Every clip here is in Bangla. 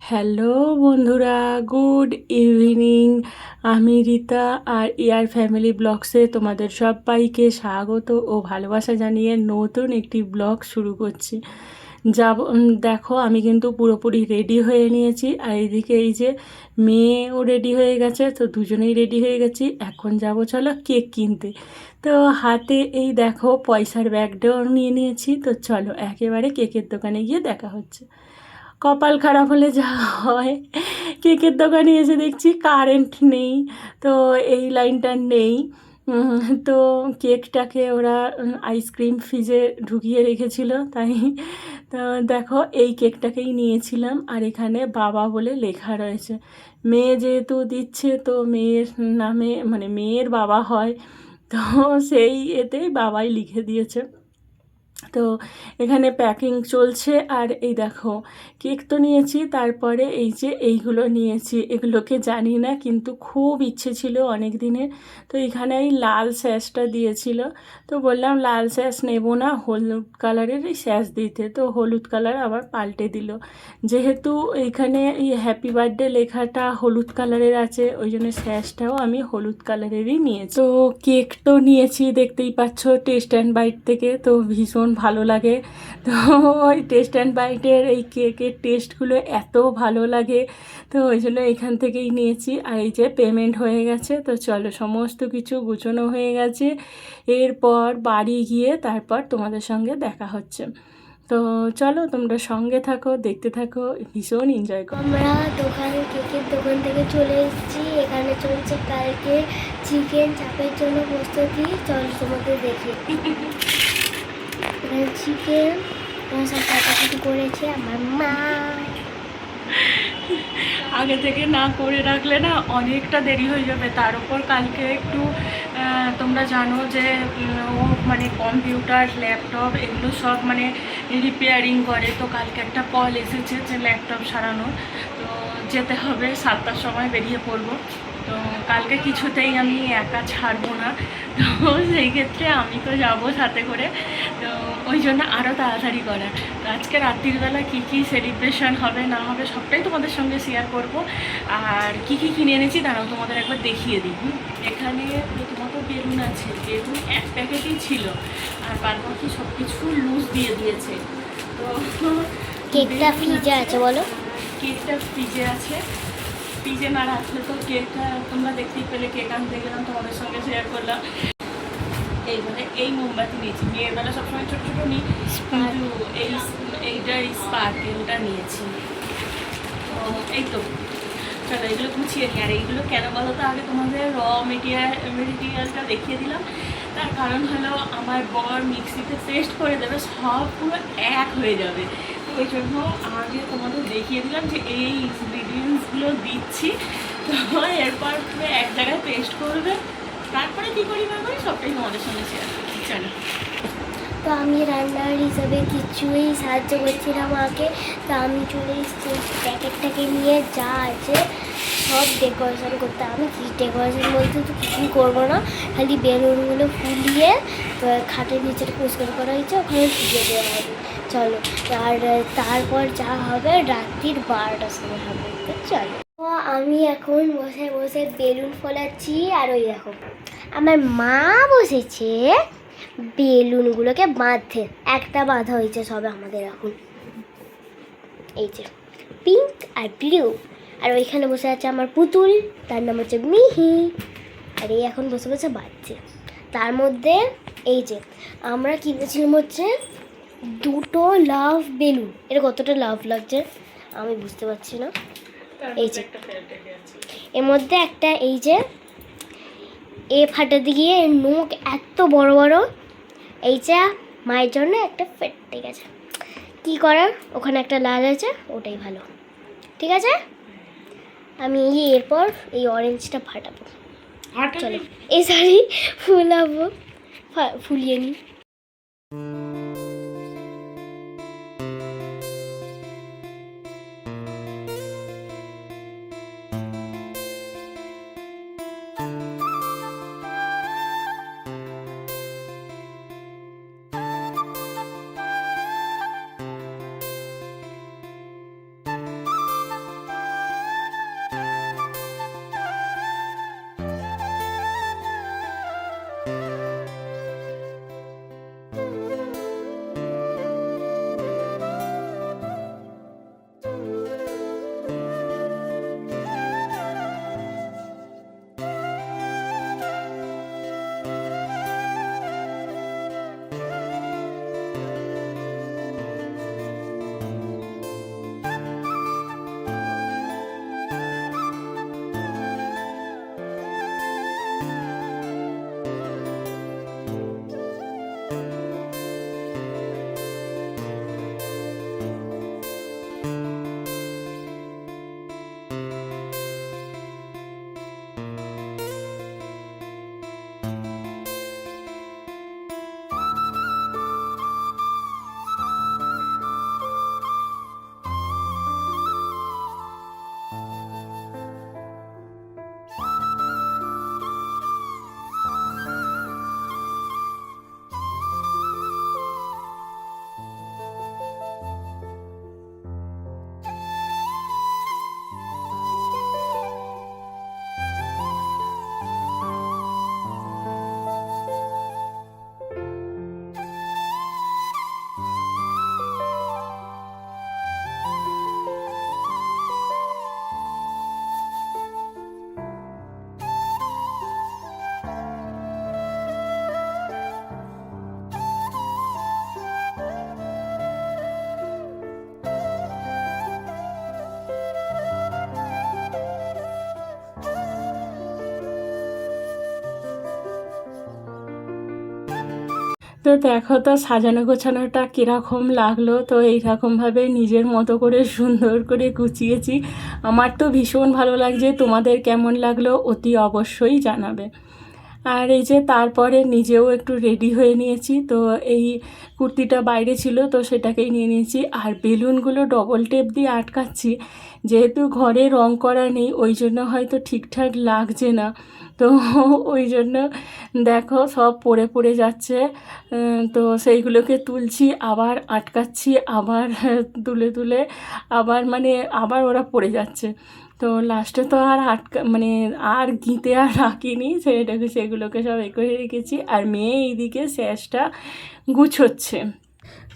হ্যালো বন্ধুরা, গুড ইভিনিং। আমি রীতা আর ইয়ার ফ্যামিলি ব্লগসে তোমাদের সবাইকে স্বাগত ও ভালোবাসা জানিয়ে নতুন একটি ব্লগ শুরু করছি। দেখো, আমি কিন্তু পুরোপুরি রেডি হয়ে নিয়েছি। আর এইদিকে এই যে মেয়েও রেডি হয়ে গেছে, তো দুজনেই রেডি হয়ে গেছি। এখন যাব চলো কেক কিনতে। তো হাতে এই দেখো পয়সার ব্যাগটাও নিয়ে নিয়েছি। তো চলো একেবারে কেকের দোকানে গিয়ে দেখা হচ্ছে। কপাল খারাপ হলে যা হয়, কেকের দোকানে এসে দেখছি কারেন্ট নেই। তো এই লাইনটা নেই। তো কেকটাকে ওরা আইসক্রিম ফ্রিজে ঢুকিয়ে রেখেছিল, তাই তো দেখো এই কেকটাকেই নিয়েছিলাম। আর এখানে বাবা বলে লেখা রয়েছে। মেয়ে যেহেতু দিচ্ছে, তো মেয়ের নামে মানে মেয়ের বাবা হয়, তো সেই এতেই বাবাই লিখে দিয়েছে। তো এখানে প্যাকিং চলছে। আর এই দেখো কেক তো নিয়েছি, তারপরে এই যে এইগুলো নিয়েছি। এগুলোকে জানি না, কিন্তু খুব ইচ্ছে ছিল অনেক দিনের। তো এখানে এই লাল স্যাশটা দিয়েছিল, তো বললাম লাল স্যাশ নেব না, হলুদ কালারের এই স্যাশ দিতে। তো হলুদ কালার আবার পাল্টে দিল। যেহেতু এখানে এই হ্যাপি বার্থডে লেখাটা হলুদ কালারের আছে, ওই জন্য স্যাশটাও আমি হলুদ কালারেরই নিয়েছি। তো কেক তো নিয়েছি, দেখতেই পাচ্ছ টেস্ট অ্যান্ড বাইট থেকে। তো ভীষণ ভালো লাগে। তো ওই টেস্ট অ্যান্ড বাইটের এই কেকের টেস্টগুলো এত ভালো লাগে, তো ওই জন্য এখান থেকেই নিয়েছি। আর এই যে পেমেন্ট হয়ে গেছে, তো চলো সমস্ত কিছু গুছানো হয়ে গেছে। এরপর বাড়ি গিয়ে তারপর তোমাদের সঙ্গে দেখা হচ্ছে। তো চলো তোমরা সঙ্গে থাকো, দেখতে থাকো, ভীষণ এনজয় করো। আমরা কেকের দোকান থেকে চলে এসেছি। এখানে চলছে কালকে চিকেন চাপের জন্য প্রস্তুতি। চলো তোমাকে দেখি। এখানে চিকেন সব কাটাকুটি করেছে আমার মা। আগে থেকে না করে রাখলে না অনেকটা দেরি হয়ে যাবে। তার উপর কালকে একটু তোমরা জানো যে ও মানে কম্পিউটার ল্যাপটপ এগুলো সব মানে রিপেয়ারিং করে। তো কালকে একটা কল এসেছে যে ল্যাপটপ সারানো, তো যেতে হবে 7টার সময় বেরিয়ে পড়বো। তো কালকে কিছুতেই আমি একা ছাড়বো না, তো সেই ক্ষেত্রে আমি তো যাবো সাথে করে। তো ওই জন্য আরও তাড়াতাড়ি করা। তো আজকে রাত্রিবেলা কী কী সেলিব্রেশন হবে না হবে সবটাই তোমাদের সঙ্গে শেয়ার করব। আর কি কি কিনে এনেছি দাঁড়াও তোমাদের একবার দেখিয়ে দিই। এখানে প্রথমত বেলুন আছে, বেলুন এক প্যাকেটই ছিল, আর বাদ বাকি সব কিছু লুজ দিয়ে দিয়েছে। তো কেকটা ফ্রিজে আছে বলো? কেকটা ফ্রিজে আছে। ফ্রিজে না রাখলে তো কেকটা তোমরা দেখতেই পেলে, কেক আনতে গেলাম তোমাদের সঙ্গে শেয়ার করলাম। এইবারে এই মোমবাতি নিয়েছি, মেয়ের বেলা সবসময় ছোটো ছোটো নিই, কিন্তু এইটার স্পার্কেলটা নিয়েছি। তো এই তো চলো এগুলো গুছিয়ে নিই। আর এইগুলো কেন বলো তো, আগে তোমাদের মেটেরিয়ালটা দেখিয়ে দিলাম। তার কারণ হলো আমার বর মিক্সিতে পেস্ট করে দেবে, সব পুরো এক হয়ে যাবে। তো ওই জন্য আগে তোমাদের দেখিয়ে দিলাম যে এই ইনগ্রিডিয়েন্টসগুলো দিচ্ছি। তো এরপর পুরো এক জায়গায় পেস্ট করবে, তারপরে কী করি না করি সবটাই তোমাদের সঙ্গে শেয়ার করছি। চলো। তো আমি রান্নার হিসাবে কিছুই সাহায্য করছি না মাকে। তো আমি চলে এসেছি প্যাকেটটাকে নিয়ে, যা আছে সব ডেকোরেশন করতে। আমি কি ডেকোরেশন বলতে তো কিছুই করবো না, খালি বেলুনগুলো ফুলিয়ে খাটের নিচেটা পরিষ্কার করা হয়েছে, ওখানে ঢুকে দেওয়া হবে। চলো, আর তারপর যা হবে রাত্রির 12টার সময় হবে। তো চলো, তো আমি এখন বসে বসে বেলুন ফোলাচ্ছি। আর ওই দেখো আমার মা বসেছে বেলুনগুলোকে বাঁধতে। একটা বাঁধা হয়েছে সবে আমাদের এখন, এই যে পিঙ্ক আর ব্লু। আর ওইখানে বসে আছে আমার পুতুল, তার নাম হচ্ছে মিহি। আর এই এখন বসে বসে বাঁধছে। তার মধ্যে এই যে আমরা কিনেছিলাম হচ্ছে 2টো লাভ বেলুন। এটা কতটা লাভ লাগছে আমি বুঝতে পারছি না। এই যে এর মধ্যে একটা এই যে ফাটাতে গিয়ে নখ এত বড় বড়। এইটা মায়ের জন্য একটা ফেট, ঠিক আছে, কী করার, ওখানে একটা লাল আছে, ওটাই ভালো, ঠিক আছে। আমি এরপর এই অরেঞ্জটা ফাটাবো। চলো এই সরি ফুলাবো, ফুলিয়ে নিই। তো দেখো তো সাজানো গোছানোটা কীরকম লাগলো। তো এইরকমভাবে নিজের মতো করে সুন্দর করে গুছিয়েছি। আমার তো ভীষণ ভালো লাগছে, তোমাদের কেমন লাগলো অতি অবশ্যই জানাবে। আর এই যে তারপরে নিজেও একটু রেডি হয়ে নিয়েছি। তো এই কুর্তিটা বাইরে ছিল তো সেটাকেই নিয়ে নিয়েছি। আর বেলুনগুলো ডবল টেপ দিয়ে আটকাচ্ছি, যেহেতু ঘরে রং করা নেই ওই জন্য হয়তো ঠিকঠাক লাগছে না। তো ওই জন্য দেখো সব পড়ে পড়ে যাচ্ছে। তো সেইগুলোকে তুলছি, আবার আটকাচ্ছি, আবার তুলে তুলে আবার মানে আবার ওরা পড়ে যাচ্ছে। তো লাস্টে তো আর মানে আর গিঁতে আর রাখিনি, সেগুলোকে সব করে রেখেছি। আর মেয়ে এইদিকে স্যাশটা গুছোচ্ছে।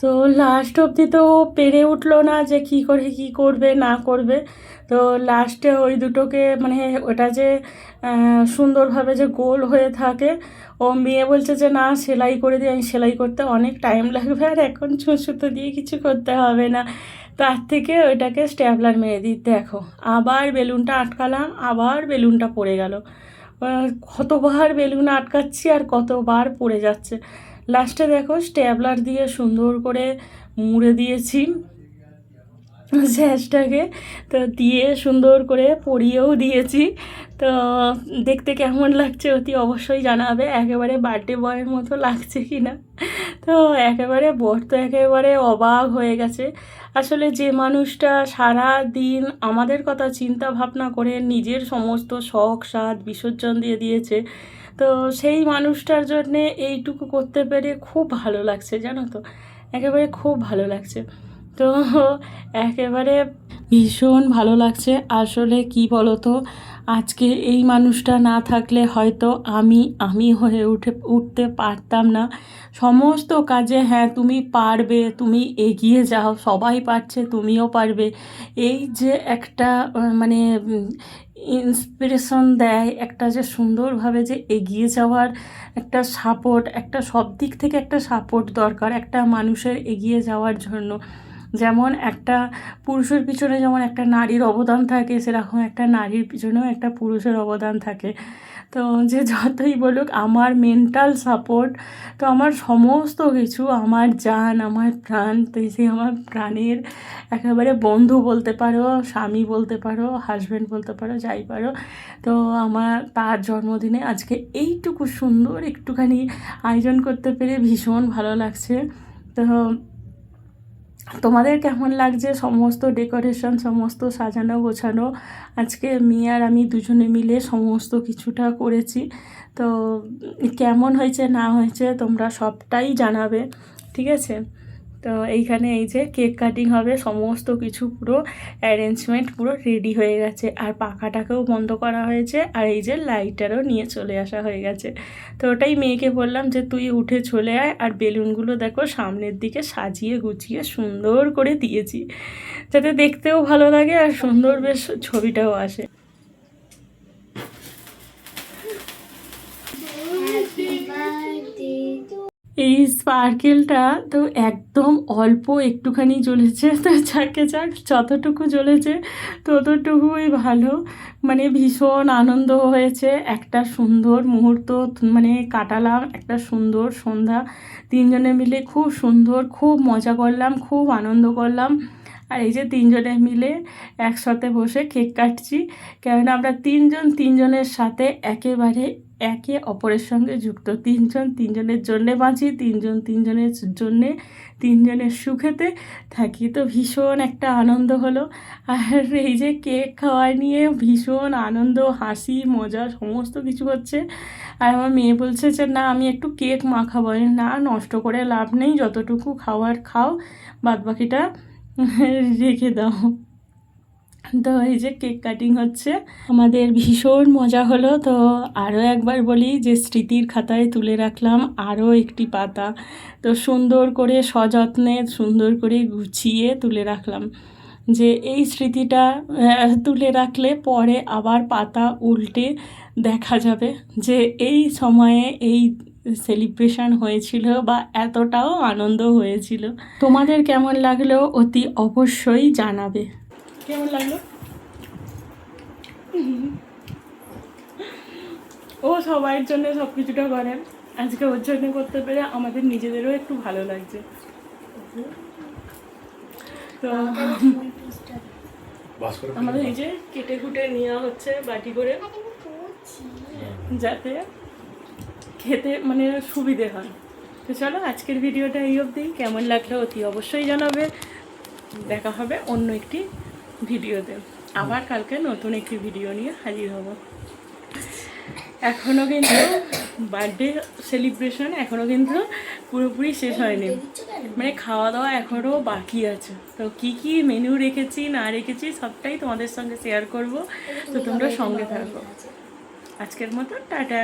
তো লাস্ট অবধি তো পেরে উঠলো না যে কি করে কি করবে না করবে। তো লাস্টে ওই দুটোকে মানে ওটা যে সুন্দরভাবে যে গোল হয়ে থাকে, ও মেয়ে বলছে যে না সেলাই করে দিই। আমি সেলাই করতে অনেক টাইম লাগবে, আর এখন সুতো দিয়ে কিছু করতে হবে না, তার থেকে ওইটাকে স্ট্যাপলার মেরে দিই। দেখো আবার বেলুনটা আটকালাম, আবার বেলুনটা পড়ে গেল। কতবার বেলুন আটকাচ্ছি আর কতবার পড়ে যাচ্ছে। লাস্টে দেখো স্ট্যাপলার দিয়ে সুন্দর করে মুড়ে দিয়েছি স্যাশটাকে। তো দিয়ে সুন্দর করে পরিয়েও দিয়েছি। তো দেখতে কেমন লাগছে অতি অবশ্যই জানাবে, একেবারে বার্থডে বয়ের মতো লাগছে কি না। তো একেবারে বর তো একেবারে অবাক হয়ে গেছে। আসলে যে মানুষটা সারা দিন আমাদের কথা চিন্তা ভাবনা করে নিজের সমস্ত শখ সাধ বিসর্জন দিয়ে দিয়েছে, তো সেই মানুষটার জন্যে এইটুকু করতে পেরে খুব ভালো লাগছে, জানো তো, একেবারে খুব ভালো লাগছে। তো একেবারে ভীষণ ভালো লাগছে। আসলে কি বলো তো, আজকে এই মানুষটা না থাকলে হয়তো আমি হয়ে উঠতে পারতাম না সমস্ত কাজে। হ্যাঁ তুমি পারবে, তুমি এগিয়ে যাও, সবাই পারছে তুমিও পারবে, এই যে একটা মানে ইন্সপিরেশন দেয়, একটা যে সুন্দরভাবে যে এগিয়ে যাওয়ার একটা সাপোর্ট, একটা সব দিক থেকে একটা সাপোর্ট দরকার একটা মানুষের এগিয়ে যাওয়ার জন্য। যেমন একটা পুরুষের পিছনে যেমন একটা নারীর অবদান থাকে, সেরকম একটা নারীর পিছনেও একটা পুরুষের অবদান থাকে। তো যে যতই বলুক আমার মেন্টাল সাপোর্ট, তো আমার সমস্ত কিছু, আমার জান আমার প্রাণ, তো সে আমার প্রাণের একেবারে বন্ধু বলতে পারো, স্বামী বলতে পারো, হাজব্যান্ড বলতে পারো, যাই পারো। তো আমার তার জন্মদিনে আজকে এইটুকু সুন্দর একটুখানি আয়োজন করতে পেরে ভীষণ ভালো লাগছে। তো তোমাদের কেমন লাগছে সমস্ত ডেকোরেশন, সমস্ত সাজানো গোছানো? আজকে মেয়ে আর আমি দুজনে মিলে সমস্ত কিছুটা করেছি। তো কেমন হয়েছে না হয়েছে তোমরা সবটাই জানাবে, ঠিক আছে? তো এইখানে এই যে কেক কাটিং হবে, সমস্ত কিছু পুরো অ্যারেঞ্জমেন্ট পুরো রেডি হয়ে গেছে। আর পাখাটাকেও বন্ধ করা হয়েছে, আর এই যে লাইটারও নিয়ে চলে আসা হয়ে গেছে। তো ওটাই মেয়েকে বললাম যে তুই উঠে চলে আয়। আর বেলুনগুলো দেখো সামনের দিকে সাজিয়ে গুছিয়ে সুন্দর করে দিয়েছি, যাতে দেখতেও ভালো লাগে আর সুন্দর বেশ ছবিটাও আসে। এই স্পার্কেলটা তো একদম অল্প একটুখানি জ্বলেছে, তো যাকে যাক যতটুকু জ্বলেছে ততটুকুই ভালো। মানে ভীষণ আনন্দ হয়েছে, একটা সুন্দর মুহূর্ত মানে কাটালাম, একটা সুন্দর সন্ধ্যা তিনজনে মিলে খুব সুন্দর, খুব মজা করলাম, খুব আনন্দ করলাম। আর এই যে তিনজনে মিলে একসাথে বসে কেক কাটছি, কেননা আমরা তিনজনের সাথে একেবারে একে অপরের সঙ্গে যুক্ত। তিনজনের জন্যে বাঁচি, তিনজনের জন্যে তিনজনের সুখেতে থাকি। তো ভীষণ একটা আনন্দ হলো। আর এই যে কেক খাওয়া নিয়ে ভীষণ আনন্দ, হাসি মজা সমস্ত কিছু হচ্ছে। আর আমার মেয়ে বলছে যে না আমি একটু কেক মাখাবো। না, নষ্ট করে লাভ নেই, যতটুকু খাওয়ার খাও, বাদবাকিটা রেখে দাও। তো এই যে কেক কাটিং হচ্ছে, আমাদের ভীষণ মজা হলো। তো আরও একবার বলি যে স্মৃতির খাতায় তুলে রাখলাম আরও একটি পাতা। তো সুন্দর করে সযত্নে সুন্দর করে গুছিয়ে তুলে রাখলাম, যে এই স্মৃতিটা তুলে রাখলে পরে আবার পাতা উল্টে দেখা যাবে যে এই সময়ে এই সেলিব্রেশন হয়েছিল বা এতটাও আনন্দ হয়েছিল। তোমাদের কেমন লাগলো অতি অবশ্যই জানাবে। কেমন লাগলো? ও সবার জন্য সব কিছুটা করেন। আজকে ওর জন্য করতে পেরে আমাদের নিজেদেরও একটু ভালো লাগছে। তো আমাদের এই যে কেটে কুটে নেওয়া হচ্ছে বাটি করে, যাতে খেতে মানে সুবিধে হয়। তো চলো আজকের ভিডিওটা এই অবধি, কেমন লাগলো অতি অবশ্যই জানাবে। দেখা হবে অন্য একটি ভিডিওতে, আবার কালকে নতুন একটি ভিডিও নিয়ে হাজির হব। এখনও কিন্তু বার্থডে সেলিব্রেশন এখনও কিন্তু পুরোপুরি শেষ হয়নি, মানে খাওয়া দাওয়া এখনও বাকি আছে। তো কি কি মেনু রেখেছি না রেখেছি সবটাই তোমাদের সঙ্গে শেয়ার করব, তো তোমরা সঙ্গে থাকো। আজকের মতো টাটা।